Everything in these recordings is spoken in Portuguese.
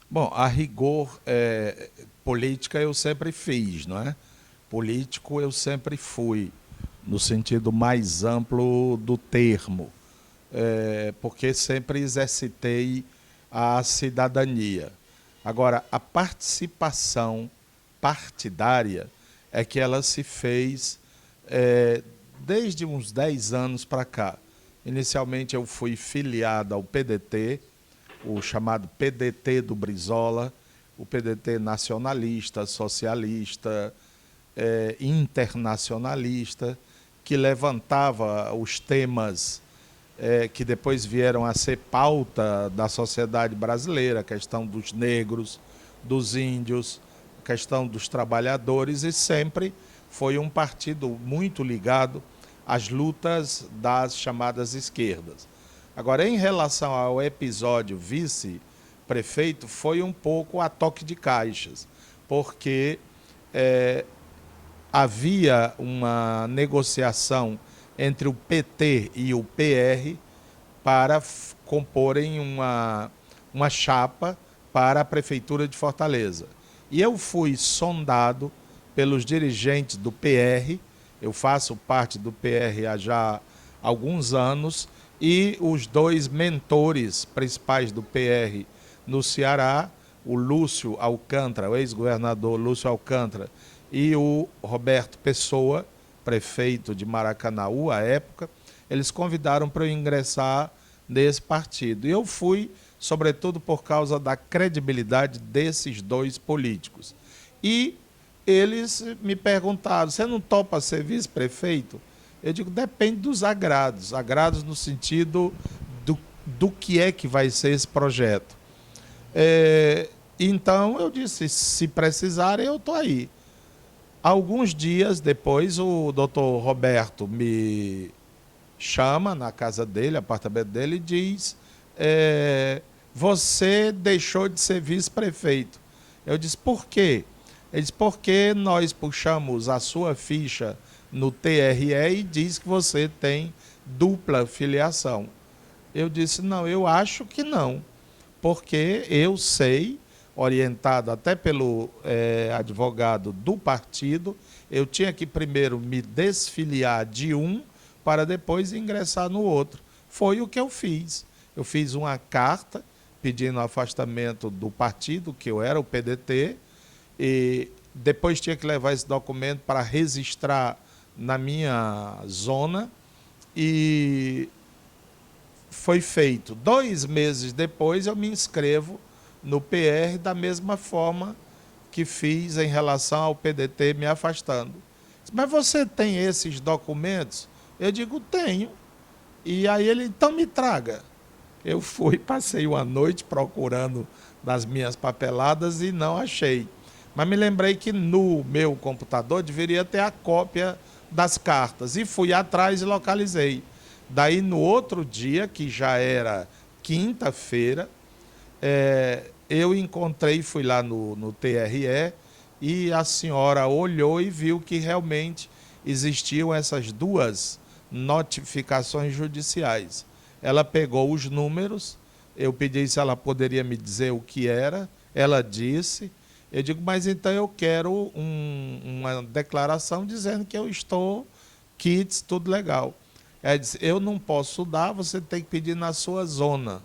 Bom, a rigor, política eu sempre fiz, não é? Político eu sempre fui, no sentido mais amplo do termo, porque sempre exercitei a cidadania. Agora, a participação partidária é que ela se fez desde uns 10 anos para cá. Inicialmente eu fui filiado ao PDT, o chamado PDT do Brizola, o PDT nacionalista, socialista, internacionalista, que levantava os temas que depois vieram a ser pauta da sociedade brasileira, a questão dos negros, dos índios, a questão dos trabalhadores, e sempre foi um partido muito ligado às lutas das chamadas esquerdas. Agora, em relação ao episódio vice-prefeito, foi um pouco a toque de caixas, porque havia uma negociação entre o PT e o PR para comporem uma chapa para a Prefeitura de Fortaleza. E eu fui sondado pelos dirigentes do PR, eu faço parte do PR há já alguns anos, e os dois mentores principais do PR no Ceará, o Lúcio Alcântara, o ex-governador Lúcio Alcântara, e o Roberto Pessoa, prefeito de Maracanaú à época, eles convidaram para eu ingressar nesse partido. E eu fui, sobretudo por causa da credibilidade desses dois políticos. E eles me perguntaram: você não topa ser vice-prefeito? Eu digo: depende dos agrados. Agrados no sentido do que é que vai ser esse projeto. Então eu disse: se precisarem, eu estou aí. Alguns dias depois, o doutor Roberto me chama na casa dele, apartamento dele, e diz: você deixou de ser vice-prefeito. Eu disse: por quê? Ele disse: porque nós puxamos a sua ficha no TRE e diz que você tem dupla filiação. Eu disse: não, eu acho que não, porque eu sei, orientado até pelo advogado do partido, eu tinha que primeiro me desfiliar de um para depois ingressar no outro. Foi o que eu fiz. Eu fiz uma carta pedindo afastamento do partido, que eu era o PDT, e depois tinha que levar esse documento para registrar na minha zona, e foi feito. 2 meses depois eu me inscrevo no PR da mesma forma que fiz em relação ao PDT me afastando. Mas você tem esses documentos? Eu digo: tenho. E aí ele: então me traga. Eu fui, passei uma noite procurando nas minhas papeladas e não achei. Mas me lembrei que no meu computador deveria ter a cópia das cartas. E fui atrás e localizei. Daí, no outro dia, que já era quinta-feira, eu encontrei, fui lá no TRE, e a senhora olhou e viu que realmente existiam essas duas notificações judiciais. Ela pegou os números, eu pedi se ela poderia me dizer o que era, ela disse. Eu digo: mas então eu quero uma declaração dizendo que eu estou kits, tudo legal. Ela disse: eu não posso dar, você tem que pedir na sua zona.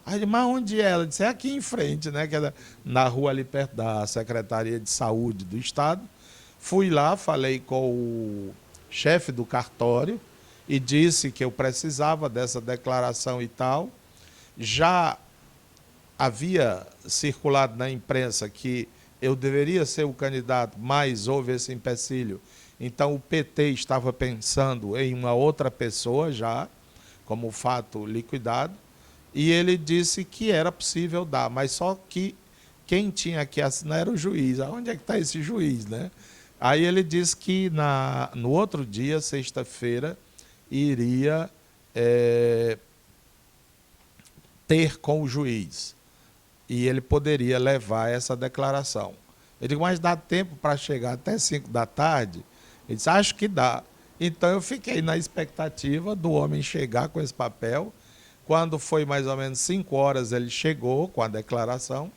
Aí eu disse: mas onde é? Ela disse: é aqui em frente, né? Que era na rua ali perto da Secretaria de Saúde do Estado. Fui lá, falei com o chefe do cartório e disse que eu precisava dessa declaração e tal. Já havia circulado na imprensa que eu deveria ser o candidato, mas houve esse empecilho. Então o PT estava pensando em uma outra pessoa já, como fato liquidado, e ele disse que era possível dar, mas só que quem tinha que assinar era o juiz. Onde é que está esse juiz, né? Aí ele disse que no outro dia, sexta-feira, iria ter com o juiz e ele poderia levar essa declaração. Eu digo: mas dá tempo para chegar até 5 da tarde? Ele disse: acho que dá. Então eu fiquei na expectativa do homem chegar com esse papel. Quando foi mais ou menos 5 horas, ele chegou com a declaração.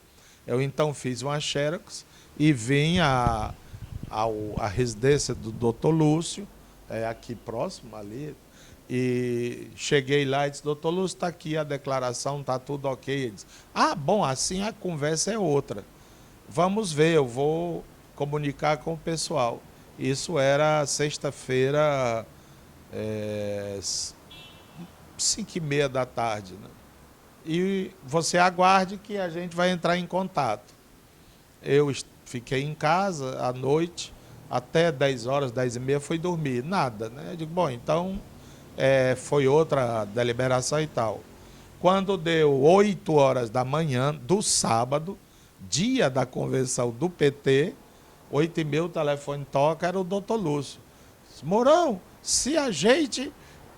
Eu então fiz uma xerox e vim à residência do doutor Lúcio, aqui próximo ali, e cheguei lá e disse, doutor Lúcio, está aqui a declaração, está tudo ok. Ele disse, ah, bom, assim a conversa é outra. Vamos ver, eu vou comunicar com o pessoal. Isso era sexta-feira, 5h30 da tarde. Né? E você aguarde que a gente vai entrar em contato. Eu fiquei em casa à noite, até 10 horas, 10h30, fui dormir. Nada, né? Eu digo, bom, então foi outra deliberação e tal. Quando deu 8 horas da manhã do sábado, dia da convenção do PT, 8h30 o telefone toca, era o doutor Lúcio. Mourão, se ajeite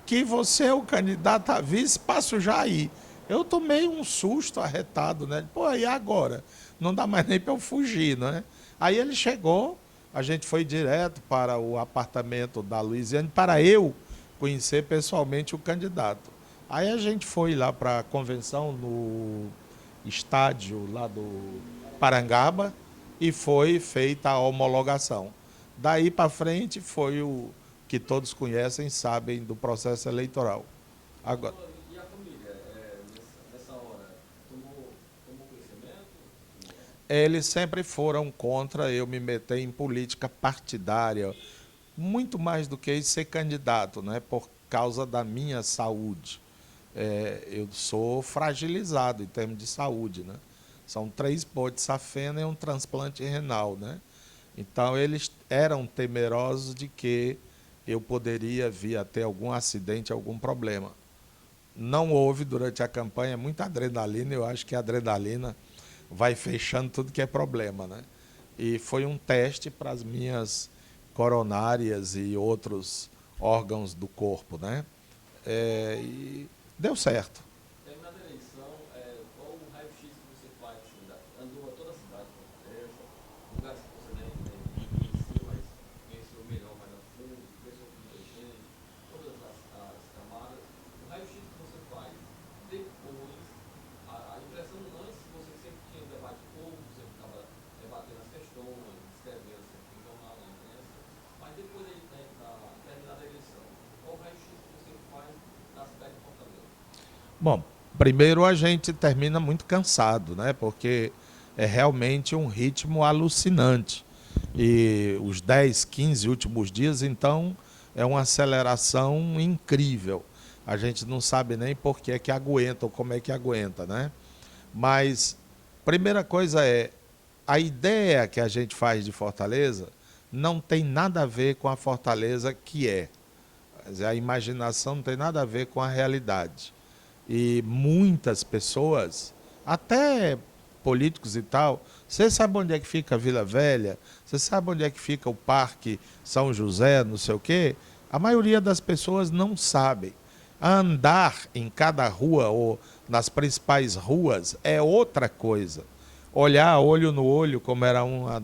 que você é o candidato a vice, passo já aí. Eu tomei um susto arretado, né? Pô, e agora? Não dá mais nem para eu fugir, né? Aí ele chegou, a gente foi direto para o apartamento da Luiziane, para eu conhecer pessoalmente o candidato. Aí a gente foi lá para a convenção no estádio lá do Parangaba e foi feita a homologação. Daí para frente foi o que todos conhecem, sabem do processo eleitoral. Agora, e a família, nessa hora, tomou conhecimento? eles sempre foram contra eu me meter em política partidária, muito mais do que ser candidato, né, por causa da minha saúde. Eu sou fragilizado em termos de saúde, né? São 3 potes de safena e um transplante renal, né? Então eles eram temerosos de que eu poderia vir a ter algum acidente, algum problema. Não houve durante a campanha, muita adrenalina, eu acho que a adrenalina vai fechando tudo que é problema, né? E foi um teste para as minhas coronárias e outros órgãos do corpo, né? E deu certo. Terminada a eleição, qual o raio-x que você faz? Andou a toda a cidade de Fortaleza, lugares que você nem conhecia, mas conheceu melhor, mais a fundo, conheceu muita gente, todas as camadas. O raio-x que você faz depois, a impressão antes, você sempre tinha um debate público, você ficava debatendo as questões, escrevendo sempre em jornal, na imprensa, mas depois da terminada a eleição, qual o raio-x que você faz da cidade de Fortaleza? Bom, primeiro a gente termina muito cansado, né? Porque é realmente um ritmo alucinante. E os 10, 15 últimos dias, então, é uma aceleração incrível. A gente não sabe nem por que é que aguenta ou como é que aguenta, né? Mas, primeira coisa a ideia que a gente faz de Fortaleza não tem nada a ver com a Fortaleza que é. Quer dizer, a imaginação não tem nada a ver com a realidade. E muitas pessoas, até políticos e tal, você sabe onde é que fica a Vila Velha? Você sabe onde é que fica o Parque São José, não sei o quê? A maioria das pessoas não sabe. Andar em cada rua ou nas principais ruas é outra coisa. Olhar olho no olho, como era uma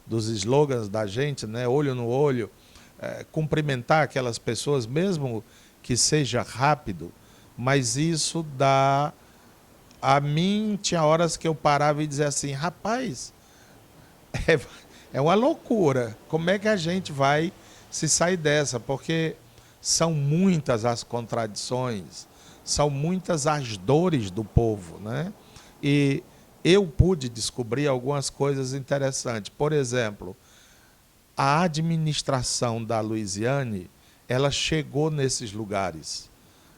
dos slogans da gente, né? Olho no olho, cumprimentar aquelas pessoas, mesmo que seja rápido, mas isso dá. A mim, tinha horas que eu parava e dizia assim: rapaz, é, é uma loucura. Como é que a gente vai se sair dessa? Porque são muitas as contradições, são muitas as dores do povo, né? E eu pude descobrir algumas coisas interessantes. Por exemplo, a administração da Luiziane, ela chegou nesses lugares.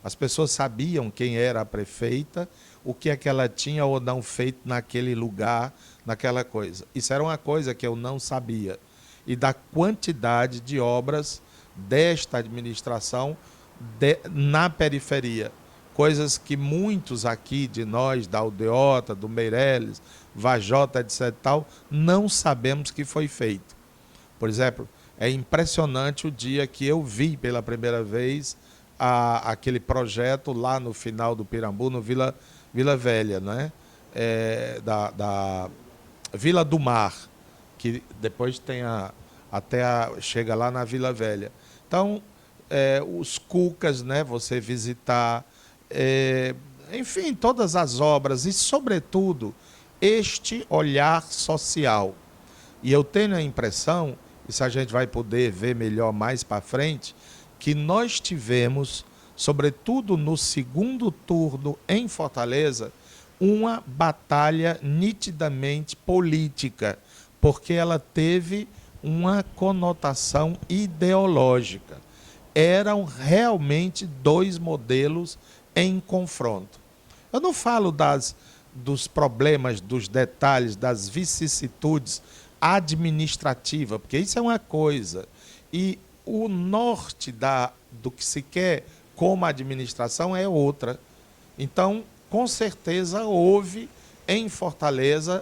As pessoas sabiam quem era a prefeita, o que é que ela tinha ou não feito naquele lugar, naquela coisa. Isso era uma coisa que eu não sabia. E da quantidade de obras desta administração na periferia. Coisas que muitos aqui de nós, da Aldeota, do Meireles, Vajota, etc. tal, não sabemos que foi feito. Por exemplo, é impressionante o dia que eu vi pela primeira vez aquele projeto lá no final do Pirambu, no Vila Velha, né? Da Vila do Mar, que depois tem chega lá na Vila Velha. Então, os cucas, né? Você visitar, enfim, todas as obras e, sobretudo, este olhar social. E eu tenho a impressão, isso a gente vai poder ver melhor mais para frente, que nós tivemos, sobretudo no segundo turno em Fortaleza, uma batalha nitidamente política, porque ela teve uma conotação ideológica. Eram realmente dois modelos em confronto. Eu não falo dos problemas, dos detalhes, das vicissitudes administrativas, porque isso é uma coisa. E o norte do que se quer como administração é outra. Então, com certeza, houve em Fortaleza